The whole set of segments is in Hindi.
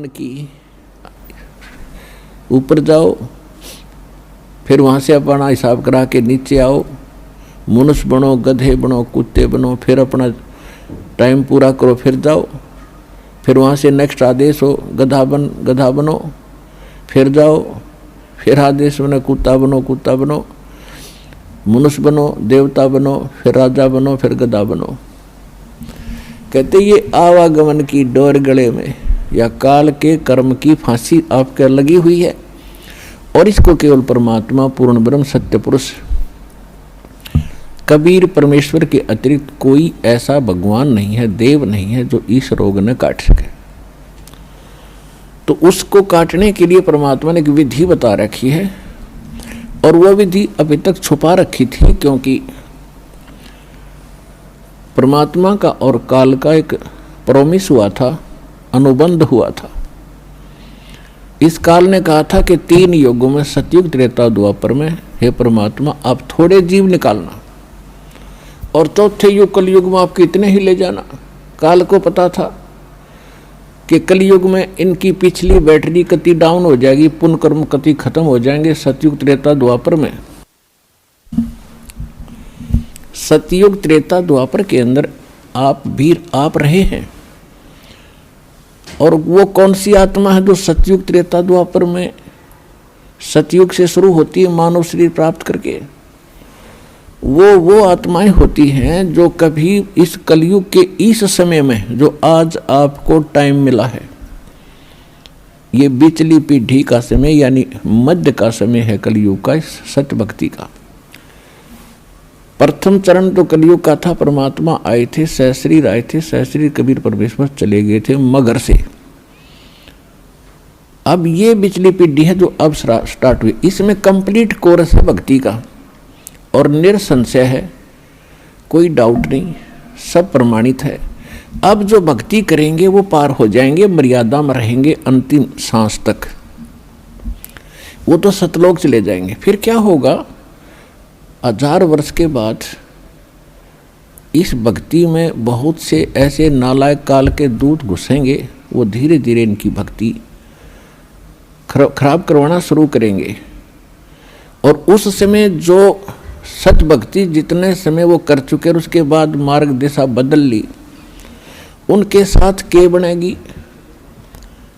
आवागमन की, ऊपर जाओ, फिर वहाँ से अपना हिसाब करा के नीचे आओ, मनुष्य बनो, गधे बनो, कुत्ते बनो, फिर अपना टाइम पूरा करो, फिर जाओ, फिर वहाँ से नेक्स्ट आदेश हो गधा बनो, फिर जाओ, फिर आदेश बनो कुत्ता बनो, मनुष्य बनो, देवता बनो, फिर राजा बनो, फिर गधा बनो। कहते ये आवागमन की डोर गले में या काल के कर्म की फांसी आपके लगी हुई है, और इसको केवल परमात्मा पूर्ण ब्रह्म सत्य पुरुष कबीर परमेश्वर के अतिरिक्त कोई ऐसा भगवान नहीं है, देव नहीं है जो इस रोग न काट सके। तो उसको काटने के लिए परमात्मा ने एक विधि बता रखी है, और वह विधि अभी तक छुपा रखी थी, क्योंकि परमात्मा का और काल का एक प्रॉमिस हुआ था, अनुबंध हुआ था। इस काल ने कहा था कि 3 युगों में, सतयुग, त्रेता, द्वापर में, हे परमात्मा आप थोड़े जीव निकालना, और चौथे युग कलयुग में आपके इतने ही ले जाना। काल को पता था कि कलयुग में इनकी पिछली बैटरी कति डाउन हो जाएगी, पुण्य कर्म कति खत्म हो जाएंगे। सतयुग, त्रेता, द्वापर में, सतयुग, त्रेता, द्वापर के अंदर आप वीर आप रहे हैं, और वो कौन सी आत्मा है जो सतयुग, त्रेता, द्वापर में, सतयुग से शुरू होती है मानव शरीर प्राप्त करके, वो आत्माएं होती हैं जो कभी इस कलयुग के इस समय में, जो आज आपको टाइम मिला है, ये बिचली पीढ़ी का समय यानी मध्य का समय है कलयुग का, सत्य भक्ति का। प्रथम चरण तो कलयुग का था, परमात्मा आए थे, सहस्रीर आए थे, सहस्रीर कबीर परमेश्वर चले गए थे मगर से। अब ये बिचली पीढ़ी है जो अब स्टार्ट हुई, इसमें कंप्लीट कोर्स है भक्ति का, और निरसंशय है, कोई डाउट नहीं, सब प्रमाणित है। अब जो भक्ति करेंगे वो पार हो जाएंगे, मर्यादा में रहेंगे अंतिम सांस तक, वो तो सतलोक चले जाएंगे। फिर क्या होगा, 1000 वर्ष के बाद इस भक्ति में बहुत से ऐसे नालायक काल के दूत घुसेंगे, वो धीरे धीरे इनकी भक्ति खराब करवाना शुरू करेंगे, और उस समय जो सत भक्ति जितने समय वो कर चुके और उसके बाद मार्ग दिशा बदल ली, उनके साथ क्या बनेगी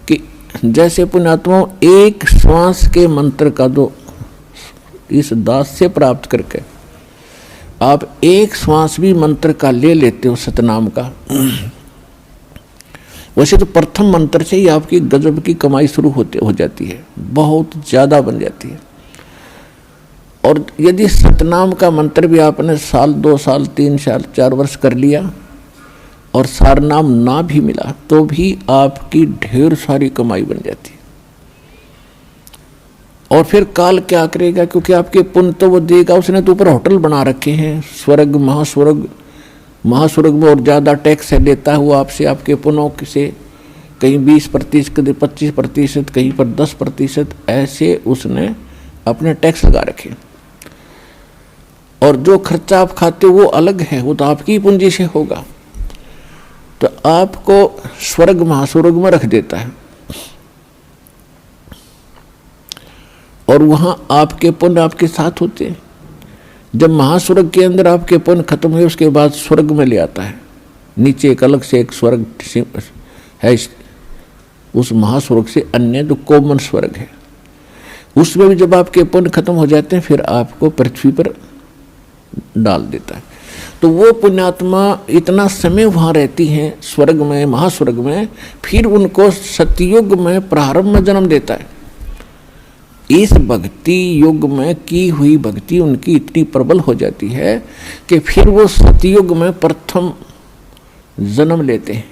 कि जैसे पुण्यात्माओं एक श्वास के मंत्र का जो इस दास से प्राप्त करके आप एक श्वास भी मंत्र का ले लेते हो सतनाम का, वैसे तो प्रथम मंत्र से ही आपकी गजब की कमाई शुरू हो जाती है, बहुत ज़्यादा बन जाती है। और यदि सतनाम का मंत्र भी आपने साल, 2 साल, 3 साल, 4 वर्ष कर लिया और सारनाम ना भी मिला, तो भी आपकी ढेर सारी कमाई बन जाती है। और फिर काल क्या करेगा, क्योंकि आपके पुण्य तो वो देगा, उसने तो ऊपर होटल बना रखे हैं, स्वर्ग, महास्वर्ग में, और ज़्यादा टैक्स लेता है वो आपसे, आपके पुण्यों से, कहीं 20%, कहीं 25%, कहीं पर 10%, ऐसे उसने अपने टैक्स लगा रखे। और जो खर्चा आप खाते हो वो अलग है, वो तो आपकी पूंजी से होगा, तो आपको स्वर्ग, महास्वर्ग में रख देता है, और वहां आपके पुण्य आपके साथ होते हैं। जब महास्वर्ग के अंदर आपके पुण्य खत्म हुए, उसके बाद स्वर्ग में ले आता है, नीचे एक अलग से एक स्वर्ग है, उस महास्वर्ग से अन्य जो कॉमन स्वर्ग है, उसमें भी जब आपके पुण्य खत्म हो जाते हैं, फिर आपको पृथ्वी पर डाल देता है। तो वो पुण्यात्मा इतना समय वहाँ रहती हैं स्वर्ग में, महास्वर्ग में, फिर उनको सतयुग में प्रारंभ में जन्म देता है। इस भक्ति युग में की हुई भक्ति उनकी इतनी प्रबल हो जाती है कि फिर वो सतयुग में प्रथम जन्म लेते हैं।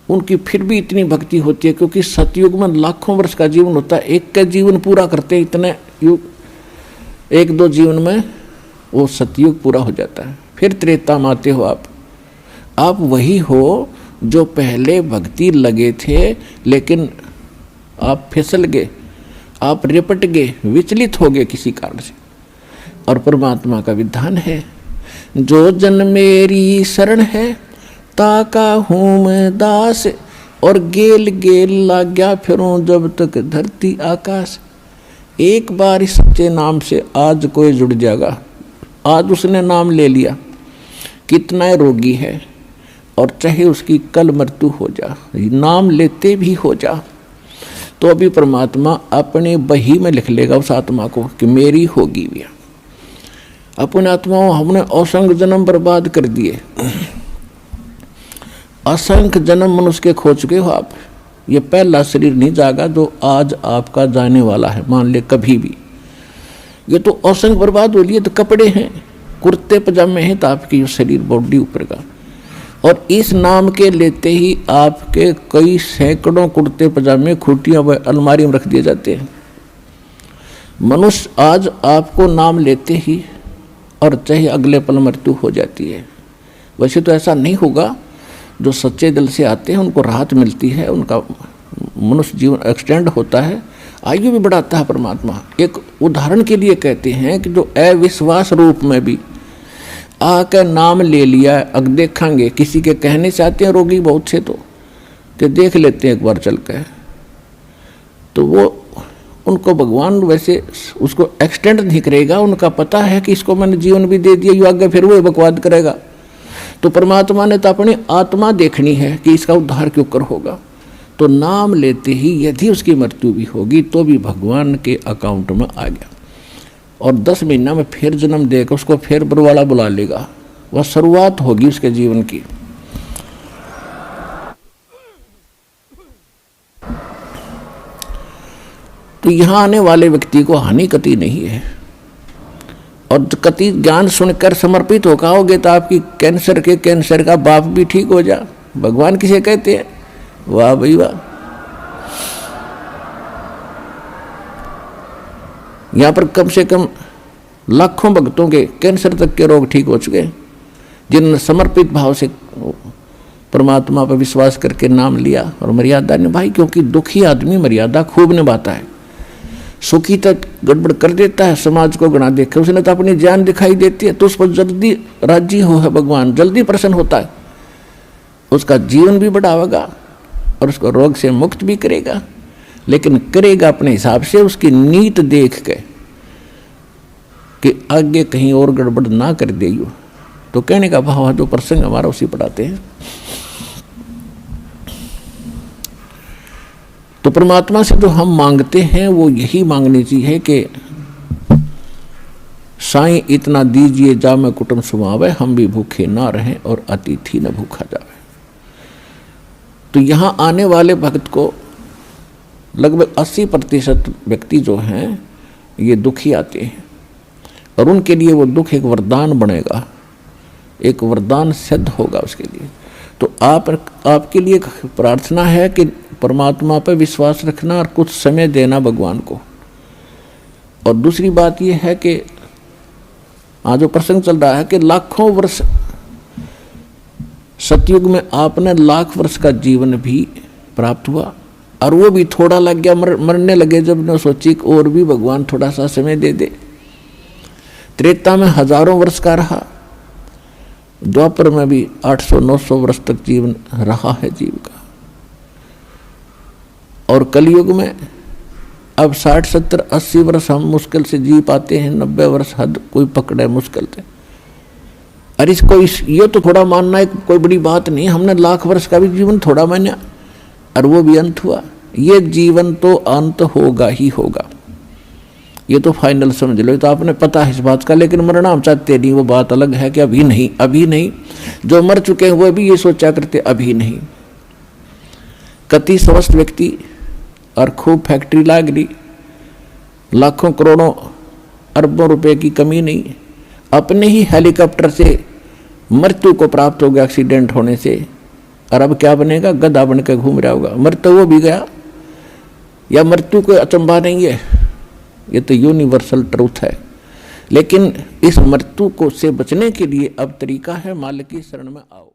उनकी फिर भी इतनी भक्ति होती है, क्योंकि सतयुग में लाखों वर्ष का जीवन होता है, एक का जीवन पूरा करते हैं, इतने युग, 1-2 जीवन में वो सतयुग पूरा हो जाता है। फिर त्रेता में आते हो आप वही हो जो पहले भक्ति लगे थे, लेकिन आप फिसल गए, आप रिपट गए, विचलित हो गए किसी कारण से। और परमात्मा का विधान है, जो जन मेरी शरण है ताका हूँ मैं दास, और गेल गेल लाग गया फिरूं जब तक धरती आकाश। एक बार इस सच्चे नाम से आज कोई जुड़ जाएगा। आज उसने नाम ले लिया, कितना रोगी है और चाहे उसकी कल मृत्यु हो जा, नाम लेते भी हो जा, तो अभी परमात्मा अपने बही में लिख लेगा उस आत्मा को कि मेरी होगी भी। अपने आत्माओं हमने असंख्य जन्म बर्बाद कर दिए, असंख्य जन्म मनुष्य के खो चुके हो आप। ये पहला शरीर नहीं जागा जो आज आपका जाने वाला है, मान ले कभी भी। ये तो असंख्य बर्बाद हो लिए, तो कपड़े हैं, कुर्ते पजामे हैं, तो आपकी शरीर बॉडी ऊपर का। और इस नाम के लेते ही आपके कई सैकड़ों कुर्ते पजामे खूटियां व अलमारी में रख दिए जाते हैं। मनुष्य आज आपको नाम लेते ही और चाहे अगले पल मृत्यु हो जाती है। वैसे तो ऐसा नहीं होगा, जो सच्चे दिल से आते हैं उनको राहत मिलती है, उनका मनुष्य जीवन एक्सटेंड होता है, आयु भी बढ़ाता है परमात्मा। एक उदाहरण के लिए कहते हैं कि जो अविश्वास रूप में भी आकर नाम ले लिया, अब देखेंगे किसी के कहने से आते हैं रोगी बहुत से तो कि देख लेते हैं एक बार चल कर, तो वो उनको भगवान वैसे उसको एक्सटेंड नहीं करेगा। उनका पता है कि इसको मैंने जीवन भी दे दिया, आगे फिर वो बकवाद करेगा। तो परमात्मा ने तो अपनी आत्मा देखनी है कि इसका उद्धार क्यों कर होगा। तो नाम लेते ही यदि उसकी मृत्यु भी होगी तो भी भगवान के अकाउंट में आ गया, और 10 महीना में फिर जन्म देकर उसको फिर बरवाला बुला लेगा। वह शुरुआत होगी उसके जीवन की। तो यहाँ आने वाले व्यक्ति को हानि कति नहीं है, और कति ज्ञान सुनकर समर्पित हो आओगे तो आपकी कैंसर का बाप भी ठीक हो जा। भगवान किसे कहते हैं? वाह भाई वाह। यहाँ पर कम से कम लाखों भक्तों के कैंसर तक के रोग ठीक हो चुके, जिन्होंने समर्पित भाव से परमात्मा पर विश्वास करके नाम लिया और मर्यादा निभाई। क्योंकि दुखी आदमी मर्यादा खूब निभाता है, सुखी तक गड़बड़ कर देता है, समाज को गणा देखे। उसने तो अपनी जान दिखाई देती है, तो उस पर जल्दी राजी हो है भगवान, जल्दी प्रसन्न होता है, उसका जीवन भी बढ़ावेगा और उसको रोग से मुक्त भी करेगा। लेकिन करेगा अपने हिसाब से, उसकी नीत देख के कि आगे कहीं और गड़बड़ ना कर देगी। तो कहने का भाव है, जो प्रसंग हमारा उसी पढ़ाते हैं। तो परमात्मा से जो हम मांगते हैं वो यही मांगनी चाहिए कि साईं इतना दीजिए जा मैं कुटुंब सुमावे, हम भी भूखे ना रहें और अतिथि न भूखा जावे। तो यहाँ आने वाले भक्त को लगभग 80% व्यक्ति जो हैं ये दुखी आते हैं, और उनके लिए वो दुख एक वरदान बनेगा, एक वरदान सिद्ध होगा उसके लिए। तो आपके लिए प्रार्थना है कि परमात्मा पर विश्वास रखना और कुछ समय देना भगवान को। और दूसरी बात यह है कि आज जो प्रसंग चल रहा है कि लाखों वर्ष सतयुग में आपने लाख वर्ष का जीवन भी प्राप्त हुआ, और वो भी थोड़ा लग गया, मरने लगे जब ने सोची और भी भगवान थोड़ा सा समय दे दे। त्रेता में हजारों वर्ष का रहा, द्वापर में भी 800-900 वर्ष तक जीवन रहा है जीव का, और कलयुग में अब 60-70-80 वर्ष हम मुश्किल से जी पाते हैं, 90 वर्ष हद कोई पकड़े मुश्किल से। अरे इसको ये तो थोड़ा मानना है कोई बड़ी बात नहीं, हमने लाख वर्ष का भी जीवन थोड़ा माना और वो भी अंत हुआ। ये जीवन तो अंत होगा ही होगा, ये तो फाइनल समझ लो। तो आपने पता है इस बात का, लेकिन मरना हम चाहते नहीं, वो बात अलग है कि अभी नहीं, अभी नहीं। जो मर चुके हैं वो भी ये सोचा करते अभी नहीं। कति स्वस्थ व्यक्ति और खूब फैक्ट्री लाग रही, लाखों करोड़ों अरबों रुपए की कमी नहीं, अपने ही हेलीकॉप्टर से मृत्यु को प्राप्त हो गया एक्सीडेंट होने से, और अब क्या बनेगा? गधा बन के घूम रहा होगा। मर तो वो भी गया, या मृत्यु कोई अचंभा नहीं है, ये तो यूनिवर्सल ट्रूथ है। लेकिन इस मृत्यु को से बचने के लिए अब तरीका है, मालिक की शरण में आओ।